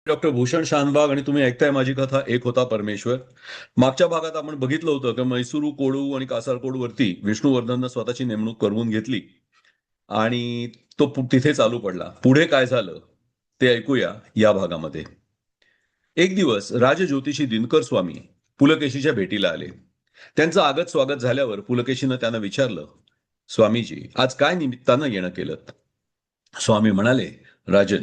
Doctor Bhushan Shanbhag आणि तुम्ही ऐकताय माझी कथा एक होता परमेश्वर. मागच्या भागात आपण बघितलं होतं की म्हैसूरू कोडू आणि कासारकोडवरती विष्णुवर्धननं स्वतःची नेमणूक करवून घेतली आणि तो तिथे चालू पडला. पुढे काय झालं ते ऐकूया या भागामध्ये. एक दिवस राजज्योतिषी दिनकर स्वामी पुलकेशीच्या भेटीला आले. त्यांचं आगत स्वागत झाल्यावर पुलकेशीनं त्यांना विचारलं, स्वामीजी आज काय निमित्तानं येणं केलं? स्वामी म्हणाले, राजन,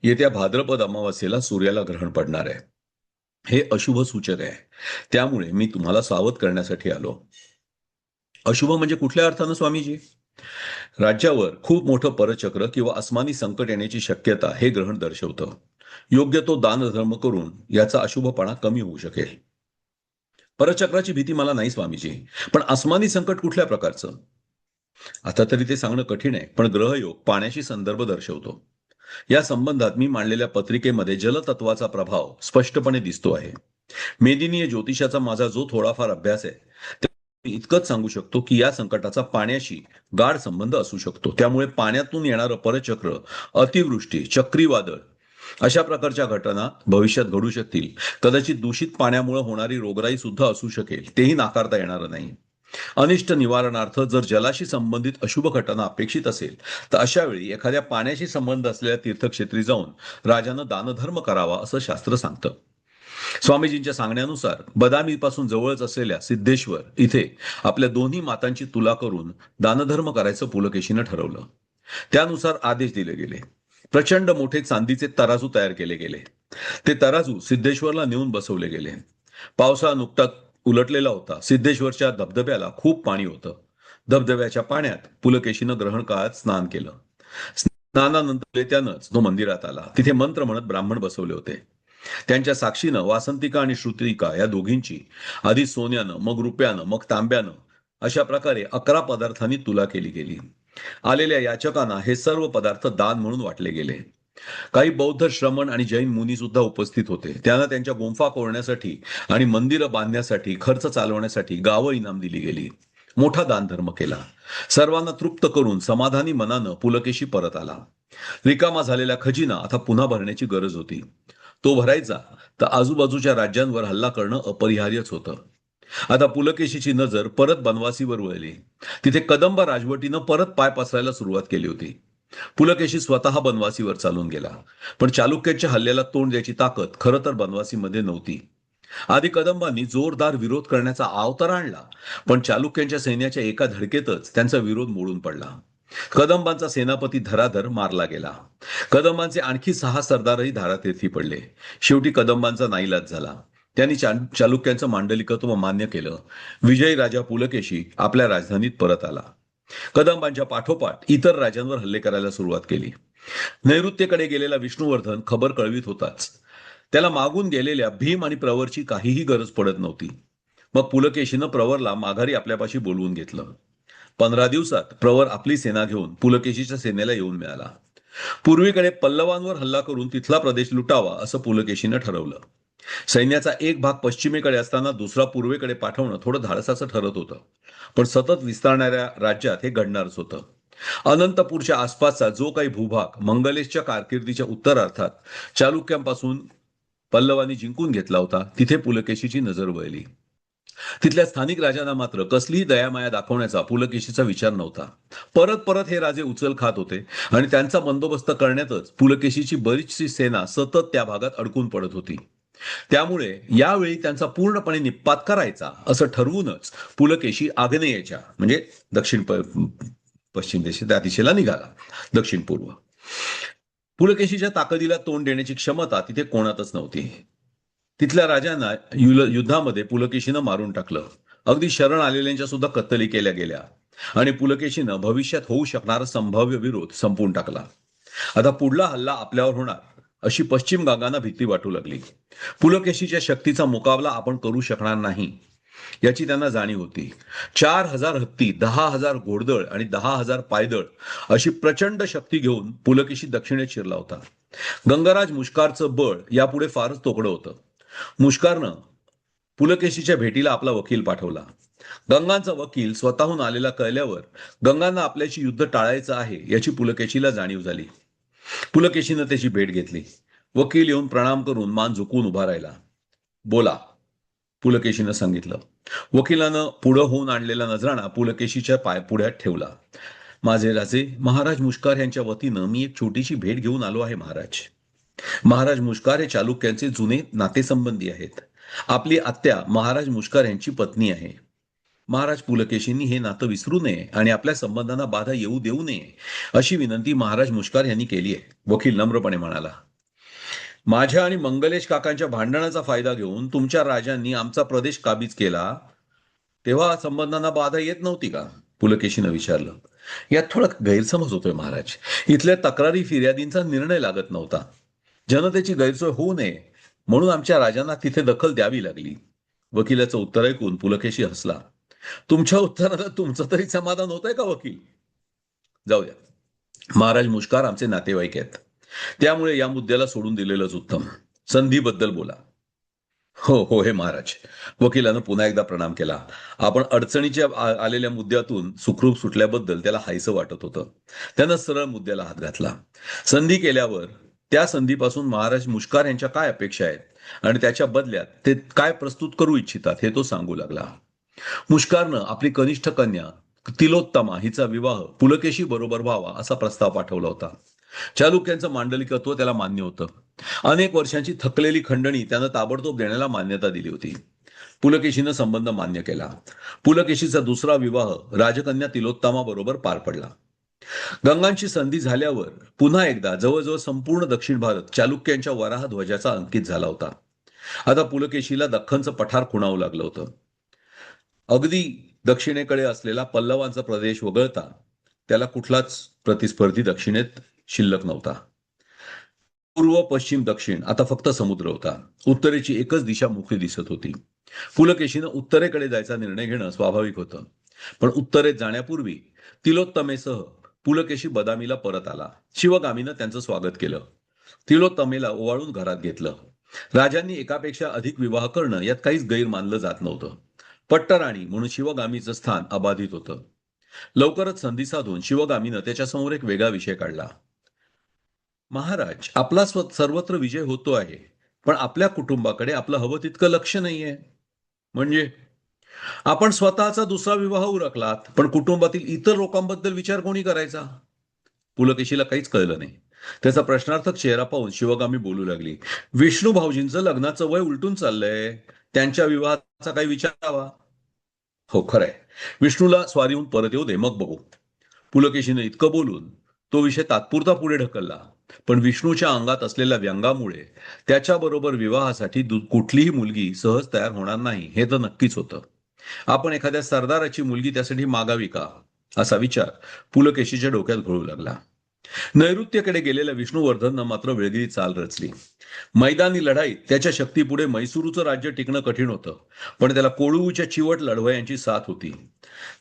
येत्या भाद्रपद अमावास्येला सूर्याला ग्रहण पडणार आहे. हे अशुभ सूचक आहे. त्यामुळे मी तुम्हाला सावध करण्यासाठी आलो. अशुभ म्हणजे कुठल्या अर्थानं स्वामीजी? राज्यावर खूप मोठं परचक्र किंवा अस्मानी संकट येण्याची शक्यता हे ग्रहण दर्शवतं. योग्य तो दानधर्म करून याचा अशुभपणा कमी होऊ शकेल. परचक्राची भीती मला नाही स्वामीजी, पण अस्मानी संकट कुठल्या प्रकारचं? आता तरी ते सांगणं कठीण आहे, पण ग्रहयोग पाण्याशी संदर्भ दर्शवतो. या संबंधात मी मांडलेल्या पत्रिकेमध्ये जलतत्वाचा प्रभाव स्पष्टपणे दिसतो आहे. मेदिनीय ज्योतिषाचा माझा जो थोडाफार अभ्यास आहे, मी इतकंच सांगू शकतो की या संकटाचा पाण्याशी गाढ संबंध असू शकतो. त्यामुळे पाण्यातून येणारं परचक्र, अतिवृष्टी, चक्रीवादळ अशा प्रकारच्या घटना भविष्यात घडू शकतील. कदाचित दूषित पाण्यामुळे होणारी रोगराई सुद्धा असू शकेल, तेही नाकारता येणार नाही. अनिष्ट निवारणार्थ जर जलाशी संबंधित अशुभ घटना अपेक्षित असेल तर अशा वेळी एखाद्या पाण्याशी संबंध असलेल्या तीर्थक्षेत्री जाऊन राजानं दानधर्म करावा असं शास्त्र सांगतं. स्वामीजींच्या सांगण्यानुसार बदामीपासून जवळच असलेल्या सिद्धेश्वर इथे आपल्या दोन्ही मातांची तुला करून दानधर्म करायचं पुलकेशीनं ठरवलं. त्यानुसार आदेश दिले गेले. प्रचंड मोठे चांदीचे तराजू तयार केले गेले. ते तराजू सिद्धेश्वरला नेऊन बसवले गेले. पावसाळा नुकताच उलटलेला होता. सिद्धेश्वरच्या धबधब्याला खूप पाणी होतं. धबधब्याच्या पाण्यात पुलकेशीनं ग्रहण काळात स्नान केलं. स्नानानंतर त्यानंच तो मंदिरात आला. तिथे मंत्र म्हणत ब्राह्मण बसवले होते. त्यांच्या साक्षीनं वासंतिका आणि श्रुतिका या दोघींची आधी सोन्यानं, मग रुपयानं, मग तांब्यानं अशा प्रकारे 11 पदार्थांनी तुला केली गेली. आलेल्या याचकांना हे सर्व पदार्थ दान म्हणून वाटले गेले. काही बौद्ध श्रमण आणि जैन मुनी सुद्धा उपस्थित होते. त्यांना त्यांच्या गुंफा कोरण्यासाठी आणि मंदिरं बांधण्यासाठी खर्च चालवण्यासाठी गावं इनाम दिली गेली. मोठा दानधर्म केला. सर्वांना तृप्त करून समाधानी मनानं पुलकेशी परत आला. रिकामा झालेला खजिना आता पुन्हा भरण्याची गरज होती. तो भरायचा तर आजूबाजूच्या राज्यांवर हल्ला करणं अपरिहार्यच होतं. आता पुलकेशीची नजर परत बनवासीवर वळली. तिथे कदंब राजवटीनं परत पाय पसरायला सुरुवात केली होती. पुलकेशी स्वतः बनवासीवर चालून गेला, पण चालुक्यांच्या हल्ल्याला तोंड द्यायची ताकद खरं तर बनवासीमध्ये नव्हती. आधी कदंबांनी जोरदार विरोध करण्याचा आव तर आणला, पण चालुक्यांच्या सैन्याच्या एका धडकेतच त्यांचा विरोध मोडून पडला. कदंबांचा सेनापती धराधर मारला गेला. कदंबांचे आणखी 6 सरदारही धारातीर्थी पडले. शेवटी कदंबांचा नाईलाज झाला. त्यांनी चालुक्यांचं मांडलिकत्व मान्य केलं. विजयी राजा पुलकेशी आपल्या राजधानीत परत आला. कदंबांच्या पाठोपाठ इतर राजांवर हल्ले करायला सुरुवात केली. नैऋत्येकडे गेलेला विष्णुवर्धन खबर कळवीत होताच. त्याला मागून गेलेल्या भीम आणि प्रवरची काहीही गरज पडत नव्हती. मग पुलकेशीनं प्रवरला माघारी आपल्यापाशी बोलवून घेतलं. 15 दिवसात प्रवर आपली सेना घेऊन पुलकेशीच्या सेनेला येऊन मिळाला. पूर्वीकडे पल्लवांवर हल्ला करून तिथला प्रदेश लुटावा असं पुलकेशीनं ठरवलं. सैन्याचा एक भाग पश्चिमेकडे असताना दुसरा पूर्वेकडे पाठवणं थोडं धाडसाचं ठरत होतं, पण सतत विस्तारणाऱ्या राज्यात हे घडणारच होतं. अनंतपूरच्या आसपासचा जो काही भूभाग मंगलेशच्या कारकिर्दीच्या उत्तरार्थात चालुक्यांपासून पल्लवांनी जिंकून घेतला होता, तिथे पुलकेशीची नजर वळली. तिथल्या स्थानिक राजांना मात्र कसलीही दयामाया दाखवण्याचा पुलकेशीचा विचार नव्हता. परत परत हे राजे उचल खात होते आणि त्यांचा बंदोबस्त करण्यातच पुलकेशीची बरीचशी सेना सतत त्या भागात अडकून पडत होती. त्यामुळे यावेळी त्यांचा पूर्णपणे निपात करायचा असं ठरवूनच पुलकेशी आग्नेयेच्या म्हणजे पश्चिम त्या दिशेला निघाला. दक्षिण पूर्व. पुलकेशीच्या ताकदीला तोंड देण्याची क्षमता तिथे कोणातच नव्हती. तिथल्या राजांना युद्धामध्ये पुलकेशीनं मारून टाकलं. अगदी शरण आलेल्यांच्या सुद्धा कत्तली केल्या गेल्या आणि पुलकेशीनं भविष्यात होऊ शकणारा संभाव्य विरोध संपवून टाकला. आता पुढला हल्ला आपल्यावर होणार अशी पश्चिम गंगांना भीती वाटू लागली. पुलकेशीच्या शक्तीचा मुकाबला आपण करू शकणार नाही याची त्यांना जाणीव होती. 4000 हत्ती, 10,000 घोडदळ आणि 10,000 पायदळ अशी प्रचंड शक्ती घेऊन पुलकेशी दक्षिणेत शिरला होता. गंगराज मुष्कारचं बळ यापुढे फारच तोकडं होतं. मुष्कारनं पुलकेशीच्या भेटीला आपला वकील पाठवला. गंगांचा वकील स्वतःहून आलेला कळल्यावर गंगांना आपल्याशी युद्ध टाळायचं आहे याची पुलकेशीला जाणीव झाली. पुलकेशीनं त्याची भेट घेतली. वकील येऊन प्रणाम करून मान झुकवून उभा राहिला. बोला, पुलकेशीनं सांगितलं. वकिलानं पुढं होऊन आणलेला नजराणा पुलकेशीच्या पायपुढ्यात ठेवला. माझे राजे, महाराज मुश्कार यांच्या वतीनं मी एक छोटीशी भेट घेऊन आलो आहे महाराज. महाराज मुश्कार हे चालुक्यांचे जुने नातेसंबंधी आहेत. आपली आत्या महाराज मुश्कार यांची पत्नी आहे. महाराज पुलकेशींनी हे नातं विसरू नये आणि आपल्या संबंधांना बाधा येऊ देऊ नये अशी विनंती महाराज मुश्कार यांनी केली आहे. वकील नम्रपणे म्हणाला. माझ्या आणि मंगलेश काकांच्या भांडणाचा फायदा घेऊन तुमच्या राजांनी आमचा प्रदेश काबीज केला, तेव्हा संबंधांना बाधा येत नव्हती का? पुलकेशीनं विचारलं. यात थोडा गैरसमज होतोय महाराज. इथल्या तक्रारी फिर्यादींचा निर्णय लागत नव्हता. जनतेची गैरसोय होऊ नये म्हणून आमच्या राजांना तिथे दखल द्यावी लागली. वकिलाचं उत्तर ऐकून पुलकेशी हसला. तुमच्या उत्तराला तुमचं तरी समाधान होतंय का वकील? जाऊ द्या. महाराज मुश्कार आमचे नातेवाईक आहेत, त्यामुळे या मुद्द्याला सोडून दिलेलंच उत्तम. संधीबद्दल बोला. हो हो हे महाराज. वकिलानं पुन्हा एकदा प्रणाम केला. आपण अडचणीच्या आलेल्या मुद्द्यातून सुखरूप सुटल्याबद्दल त्याला हायसं वाटत होतं. त्यानं सरळ मुद्द्याला हात घातला. संधी केल्यावर त्या संधीपासून महाराज मुश्कार यांच्या काय अपेक्षा आहेत आणि त्याच्या बदल्यात ते काय प्रस्तुत करू इच्छितात हे तो सांगू लागला. मुश्कारनं आपली कनिष्ठ कन्या तिलोत्तमा हिचा विवाह पुलकेशी बरोबर व्हावा असा प्रस्ताव पाठवला होता. चालुक्यांचं मांडलिकत्व त्याला मान्य होतं. अनेक वर्षांची थकलेली खंडणी त्यानं ताबडतोब देण्याला मान्यता दिली होती. पुलकेशीनं संबंध मान्य केला. पुलकेशीचा दुसरा विवाह राजकन्या तिलोत्तमा बरोबर पार पडला. गंगांची संधी झाल्यावर पुन्हा एकदा जवळजवळ संपूर्ण दक्षिण भारत चालुक्यांच्या वराह ध्वजाचा अंकित झाला होता. आता पुलकेशीला दख्खनचं पठार खुणावं लागलं होतं. अगदी दक्षिणेकडे असलेला पल्लवांचा प्रदेश वगळता त्याला कुठलाच प्रतिस्पर्धी दक्षिणेत शिल्लक नव्हता. पूर्व पश्चिम दक्षिण आता फक्त समुद्र होता. उत्तरेची एकच दिशा मोकळी दिसत होती. पुलकेशीनं उत्तरेकडे जायचा निर्णय घेणं स्वाभाविक होतं. पण उत्तरेत जाण्यापूर्वी तिलोत्तमेसह पुलकेशी बदामीला परत आला. शिवगामीनं त्यांचं स्वागत केलं. तिलोत्तमेला ओवाळून घरात घेतलं. राजांनी एकापेक्षा अधिक विवाह करणं यात काहीच गैर मानलं जात नव्हतं. पट्टराणी म्हणून शिवगामीचं स्थान अबाधित होतं. लवकरच संधी साधून शिवगामीनं त्याच्यासमोर एक वेगळा विषय काढला. महाराज, आपला सर्वत्र विजय होतो आहे, पण आपल्या कुटुंबाकडे आपलं हवं तितकं लक्ष नाहीये. म्हणजे आपण स्वतःचा दुसरा विवाह उरकलात, पण कुटुंबातील इतर लोकांबद्दल विचार कोणी करायचा? पुलकेशीला काहीच कळलं नाही. त्याचा प्रश्नार्थक चेहरा पाहून शिवगामी बोलू लागली. विष्णू भाऊजींचं लग्नाचं वय उलटून चाललंय, त्यांच्या विवाहाचा काही विचार हवा. हो खरंय, विष्णूला स्वारीहून परत येऊ दे, मग बघू. पुलकेशीनं इतकं बोलून तो विषय तात्पुरता पुढे ढकलला. पण विष्णूच्या अंगात असलेल्या व्यंगामुळे त्याच्याबरोबर विवाहासाठी कुठलीही मुलगी सहज तयार होणार नाही हे तर नक्कीच होतं. आपण एखाद्या सरदाराची मुलगी त्यासाठी मागावी का, असा विचार पुलकेशीच्या डोक्यात घोळू लागला. नैऋत्येकडे गेलेल्या विष्णुवर्धननं मात्र वेगळी चाल रचली. मैदानी लढाईत त्याच्या शक्तीपुढे म्हैसूरचं राज्य टिकणं कठीण होतं. पण त्याला कोळूच्या चिवट लढवयांची साथ होती.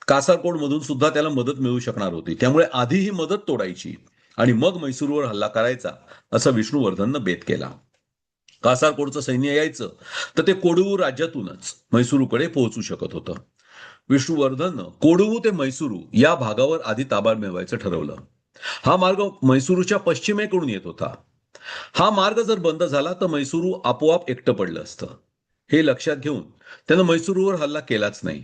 कासारकोडमधून सुद्धा त्याला मदत मिळू शकणार होती. त्यामुळे आधी ही मदत तोडायची आणि मग म्हैसूरवर हल्ला करायचा असा विष्णुवर्धननं बेत केला. कासारकोडचं सैन्य यायचं तर ते कोडवू राज्यातूनच म्हैसूरकडे पोहोचू शकत होतं. विष्णुवर्धननं कोडवू ते म्हैसूरू या भागावर आधी ताबा मिळवायचं ठरवलं. हा मार्ग म्हैसूरच्या पश्चिमेकडून येत होता. हा मार्ग जर बंद झाला तर म्हैसूरू आपोआप एकटं पडलं असतं. हे लक्षात घेऊन त्यानं म्हैसूरवर हल्ला केलाच नाही.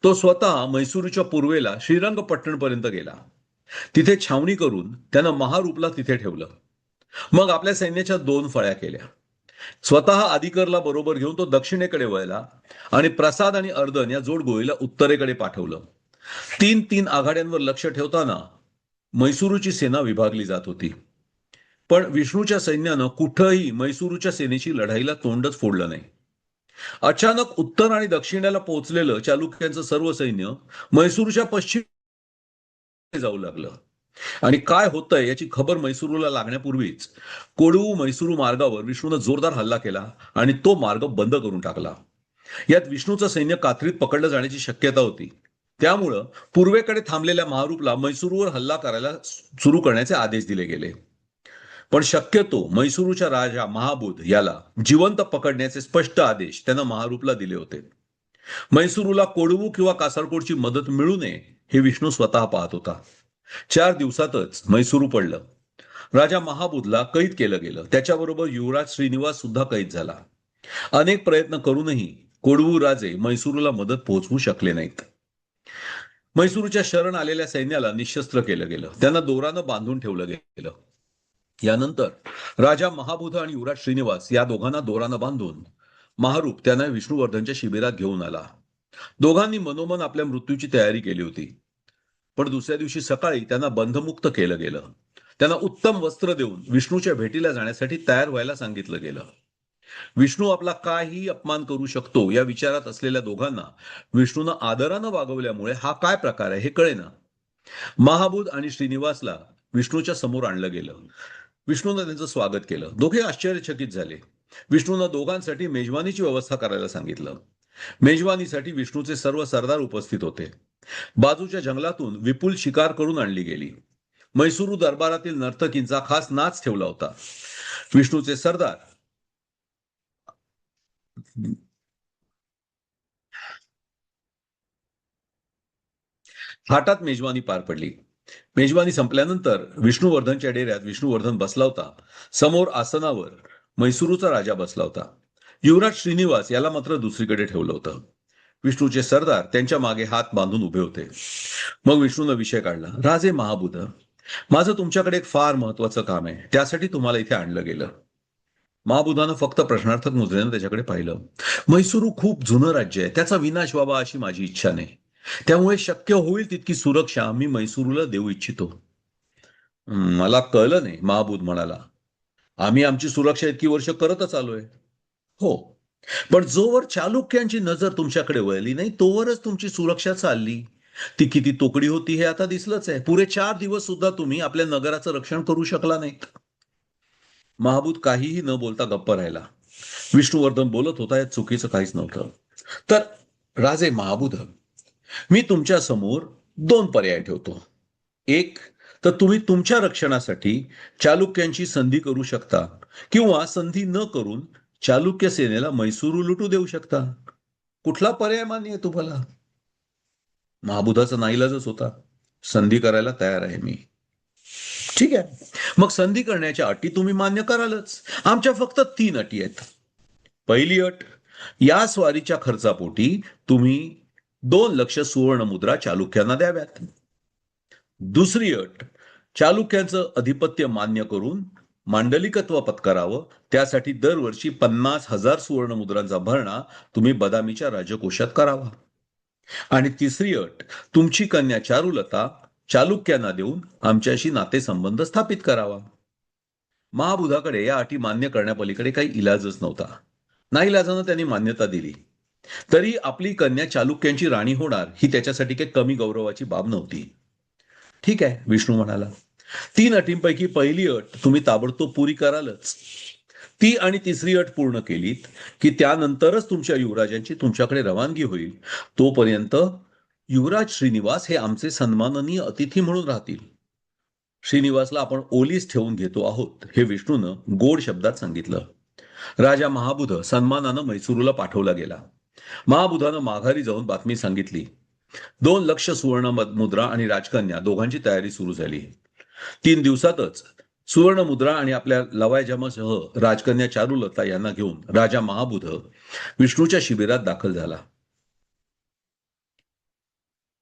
तो स्वतः म्हैसूरच्या पूर्वेला श्रीरंगपट्टणपर्यंत गेला. तिथे छावणी करून त्यानं महारूपला तिथे ठेवलं. मग आपल्या सैन्याच्या 2 फळ्या केल्या. स्वतः आदिकरला बरोबर घेऊन तो दक्षिणेकडे वळला आणि प्रसाद आणि अर्दन या जोडगोळीला उत्तरेकडे पाठवलं. 3 आघाड्यांवर लक्ष ठेवताना म्हैसूरूची सेना विभागली जात होती. पण विष्णूच्या सैन्यानं कुठंही म्हैसूरूच्या सेनेची लढाईला तोंडच फोडलं नाही. अचानक उत्तर आणि दक्षिणेला पोहोचलेलं चालुक्यांचं सर्व सैन्य म्हैसूरच्या पश्चिम जाऊ लागलं आणि काय होतंय याची खबर म्हैसूरला लागण्यापूर्वीच कोडवू म्हैसूरू मार्गावर विष्णूनं जोरदार हल्ला केला आणि तो मार्ग बंद करून टाकला. यात विष्णूचं सैन्य कात्रीत पकडलं जाण्याची शक्यता होती. त्यामुळं पूर्वेकडे थांबलेल्या महारूपला म्हैसूरवर हल्ला करायला सुरू करण्याचे आदेश दिले गेले. पण शक्यतो म्हैसूरच्या राजा महाबूद याला जिवंत पकडण्याचे स्पष्ट आदेश त्यानं महारूपला दिले होते. म्हैसूरूला कोडवू किंवा कासारकोडची मदत मिळू नये हे विष्णू स्वतः पाहत होता. 4 दिवसातच म्हैसूरू पडलं. राजा महाबूदला कैद केलं गेलं. त्याच्याबरोबर युवराज श्रीनिवास सुद्धा कैद झाला. अनेक प्रयत्न करूनही कोडवू राजे म्हैसूरला मदत पोहोचवू शकले नाहीत. म्हैसूरच्या शरण आलेल्या सैन्याला निशस्त्र केलं गेलं. त्यांना दोरानं बांधून ठेवलं गेलं. यानंतर राजा महाबूध आणि युवराज श्रीनिवास या दोघांना दोरानं बांधून महारूप त्यांना विष्णुवर्धनच्या शिबिरात घेऊन आला. दोघांनी मनोमन आपल्या मृत्यूची तयारी केली होती. पण दुसऱ्या दिवशी सकाळी त्यांना बंधमुक्त केलं गेलं. त्यांना उत्तम वस्त्र देऊन विष्णूच्या भेटीला जाण्यासाठी तयार व्हायला सांगितलं गेलं. विष्णू आपला काहीही अपमान करू शकतो या विचारात असलेल्या दोघांना विष्णूनं आदरानं वागवल्यामुळे हा काय प्रकार आहे हे कळेना. महाबूद आणि श्रीनिवासला विष्णूच्या समोर आणलं गेलं. विष्णूनं त्यांचं स्वागत केलं. दोघे आश्चर्यचकित झाले. विष्णूनं दोघांसाठी मेजवानीची व्यवस्था करायला सांगितलं. मेजवानीसाठी विष्णूचे सर्व सरदार उपस्थित होते. बाजूच्या जंगलातून विपुल शिकार करून आणली गेली. म्हैसूरू दरबारातील नर्तकींचा खास नाच ठेवला होता. विष्णूचे सरदार थाटात मेजवानी पार पडली. मेजवानी संपल्यानंतर विष्णुवर्धनच्या डेऱ्यात विष्णुवर्धन बसला होता. समोर आसनावर म्हैसूरूचा राजा बसला होता. युवराज श्रीनिवास याला मात्र दुसरीकडे ठेवलं होतं. विष्णूचे सरदार त्यांच्या मागे हात बांधून उभे होते. मग विष्णूनं विषय काढला. राजे महाबूद, माझं तुमच्याकडे एक फार महत्वाचं काम आहे. त्यासाठी तुम्हाला इथे आणलं गेलं. महाबुधानं फक्त प्रश्नार्थक मुद्रेनं त्याच्याकडे पाहिलं. म्हैसूरू खूप जुनं राज्य आहे. त्याचा विनाश व्हावा अशी माझी इच्छा नाही. त्यामुळे शक्य होईल तितकी सुरक्षा मी म्हैसूरूला देऊ इच्छितो. मला कळलं नाही, महाबूद म्हणाला. आम्ही आमची सुरक्षा इतकी वर्ष करतच आलोय. हो, पण जोवर चालुक्यांची नजर तुमच्याकडे वळली नाही तोवरच तुमची सुरक्षा चालली. ती किती तोकडी होती हे आता दिसलंच आहे. पुरे 4 दिवस सुद्धा तुम्ही आपल्या नगराचं रक्षण करू शकला नाहीत. महाबूद काहीही न बोलता गप्प राहिला. विष्णुवर्धन बोलत होता, यात चुकीचं काहीच नव्हतं. तर राजे महाबूद, मी तुमच्या समोर 2 पर्याय ठेवतो. एक तर तुम्ही तुमच्या रक्षणासाठी चालुक्यांची संधी करू शकता, किंवा संधी न करून चालुक्य सेनेला म्हैसूरू लुटू देऊ शकता. कुठला पर्याय मान्य आहे तुम्हाला? महाबुधाचा नाईलाजच होता. संधी करायला तयार आहे मी. ठीक आहे, मग संधी करण्याच्या अटी तुम्ही मान्य करालच. आमच्या फक्त 3 अटी आहेत. पहिली अट, या स्वारीच्या खर्चापोटी तुम्ही 2 लक्ष सुवर्ण मुद्रा चालुक्यांना द्याव्यात. दुसरी अट, चालुक्यांचं अधिपत्य मान्य करून मांडलिकत्व पत्करावं. त्यासाठी दरवर्षी 50,000 सुवर्ण मुद्रांचा भरणा तुम्ही बदामीच्या राजकोषात करावा. आणि तिसरी अट, तुमची कन्या चारुलता चालुक्यांना देऊन आमच्याशी नातेसंबंध स्थापित करावा. महाबुधाकडे या अटी मान्य करण्यापलीकडे काही इलाजच नव्हता. नाईलाजानं त्यांनी मान्यता दिली. तरी आपली कन्या चालुक्यांची राणी होणार ही त्याच्यासाठी काही कमी गौरवाची बाब नव्हती. ठीक आहे, विष्णू म्हणाला. 3 अटींपैकी पहिली अट तुम्ही ताबडतोब पुरी करालच. ती आणि तिसरी अट पूर्ण केलीत की त्यानंतरच तुमच्या युवराजांची तुमच्याकडे रवानगी होईल. तोपर्यंत युवराज श्रीनिवास हे आमचे सन्माननीय अतिथी म्हणून राहतील. श्रीनिवासला आपण ओलीस ठेवून घेतो आहोत, हे विष्णूनं गोड शब्दात सांगितलं. राजा महाबुध सन्मानानं म्हैसूरूला पाठवला गेला. महाबुधानं माघारी जाऊन बातमी सांगितली. 2 लक्ष सुवर्ण मुद्रा आणि राजकन्या दोघांची तयारी सुरू झाली. 3 दिवसातच सुवर्ण मुद्रा आणि आपल्या लवायजमासह राजकन्या चारुलता यांना घेऊन राजा महाबुध विष्णूच्या शिबिरात दाखल झाला.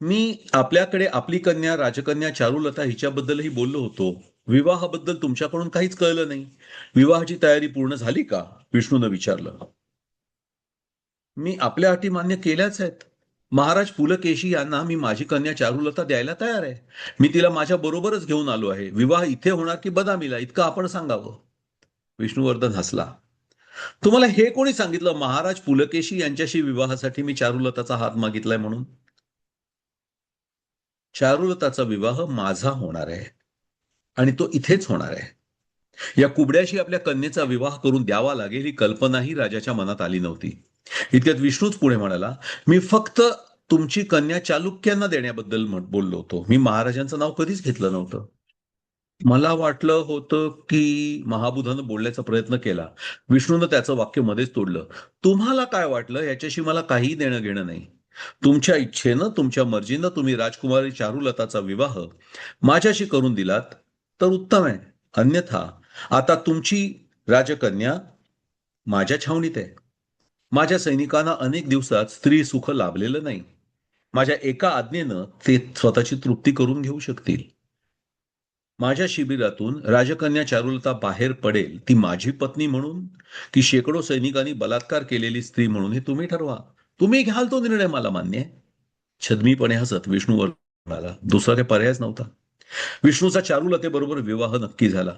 मी आपल्याकडे आपली कन्या राजकन्या चारुलता हिच्याबद्दलही बोललो होतो. विवाहाबद्दल तुमच्याकडून काहीच कळलं नाही. विवाहाची तयारी पूर्ण झाली का? विष्णूनं विचारलं. मी आपल्या अटी मान्य केल्याच आहेत. महाराज पुलकेशी यांना मी माझी कन्या चारुलता द्यायला तयार आहे. मी तिला माझ्या बरोबरच घेऊन आलो आहे. विवाह इथे होणार की बदामीला, इतकं आपण सांगावं. विष्णुवर्धन हसला. तुम्हाला हे कोणी सांगितलं महाराज पुलकेशी यांच्याशी विवाहासाठी मी चारुलताचा हात मागितलाय म्हणून? चारुलताचा विवाह माझा होणार आहे आणि तो इथेच होणार आहे. या कुबड्याशी आपल्या कन्येचा विवाह करून द्यावा लागेल ही कल्पनाही राजाच्या मनात आली नव्हती. इतक्यात विष्णूच पुढे म्हणाला, मी फक्त तुमची कन्या चालुक्यांना देण्याबद्दल बोललो होतो. मी महाराजांचं नाव कधीच घेतलं नव्हतं. मला वाटलं होतं की, महाबुधानं बोलण्याचा प्रयत्न केला. विष्णूनं त्याचं वाक्य मध्येच तोडलं. तुम्हाला काय वाटलं याच्याशी मला काही देणं घेणं नाही. तुमच्या इच्छेनं तुमच्या मर्जीनं तुम्ही राजकुमारी चारुलताचा विवाह माझ्याशी करून दिलात तर उत्तम आहे. अन्यथा आता तुमची राजकन्या माझ्या छावणीत आहे. माझ्या सैनिकांना अनेक दिवसात स्त्री सुख लाभलेलं नाही. माझ्या एका आज्ञेनं ते स्वतःची तृप्ती करून घेऊ शकतील. माझ्या शिबिरातून राजकन्या चारुलता बाहेर पडेल ती माझी पत्नी म्हणून की शेकडो सैनिकांनी बलात्कार केलेली स्त्री म्हणून हे तुम्ही ठरवा. तुम्ही घ्याल तो निर्णय मला मान्य आहे. छद्मीपणे हसत विष्णूवर म्हणाला. दुसरा काही पर्यायच नव्हता. विष्णूचा चारुलतेबरोबर विवाह नक्की झाला.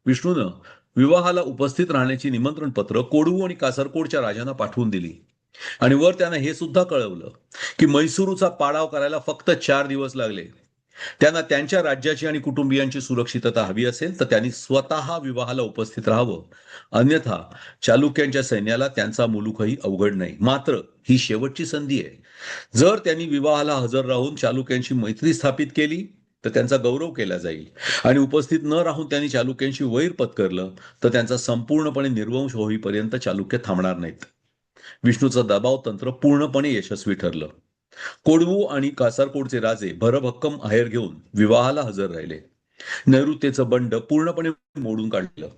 विष्णूनं विवाहाला उपस्थित राहण्याची निमंत्रण पत्र कोडू आणि कासरकोडच्या राजांना पाठवून दिली आणि वर त्यानं हे सुद्धा कळवलं की म्हैसूरूचा पाडाव करायला फक्त 4 दिवस लागले. त्यांना त्यांच्या राज्याची आणि कुटुंबियांची सुरक्षितता हवी असेल तर त्यांनी स्वतः विवाहाला उपस्थित राहावं. अन्यथा चालुक्यांच्या सैन्याला त्यांचा मुलूकही अवघड नाही. मात्र ही शेवटची संधी आहे. जर त्यांनी विवाहाला हजर राहून चालुक्यांशी मैत्री स्थापित केली तर त्यांचा गौरव केला जाईल आणि उपस्थित न राहून त्यांनी चालुक्यांशी वैर पत्करलं तर त्यांचा संपूर्णपणे निर्वंश होईपर्यंत चालुक्य थांबणार नाहीत. विष्णूचं दबाव तंत्र पूर्णपणे यशस्वी ठरलं. कोडवू आणि कासारकोडचे राजे भरभक्कम आहेर घेऊन विवाहाला हजर राहिले. नैऋत्येचं बंड पूर्णपणे मोडून काढलं.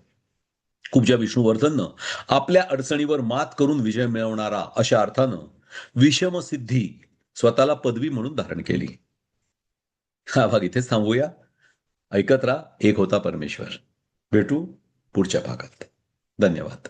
कुब्जा विष्णुवर्धननं आपल्या अडचणीवर मात करून विजय मिळवणारा अशा अर्थानं विषमसिद्धी स्वतःला पदवी म्हणून धारण केली. हा भाग इथेच थांबूया. ऐकत राहा एक होता परमेश्वर. भेटू पुढच्या भागात. धन्यवाद.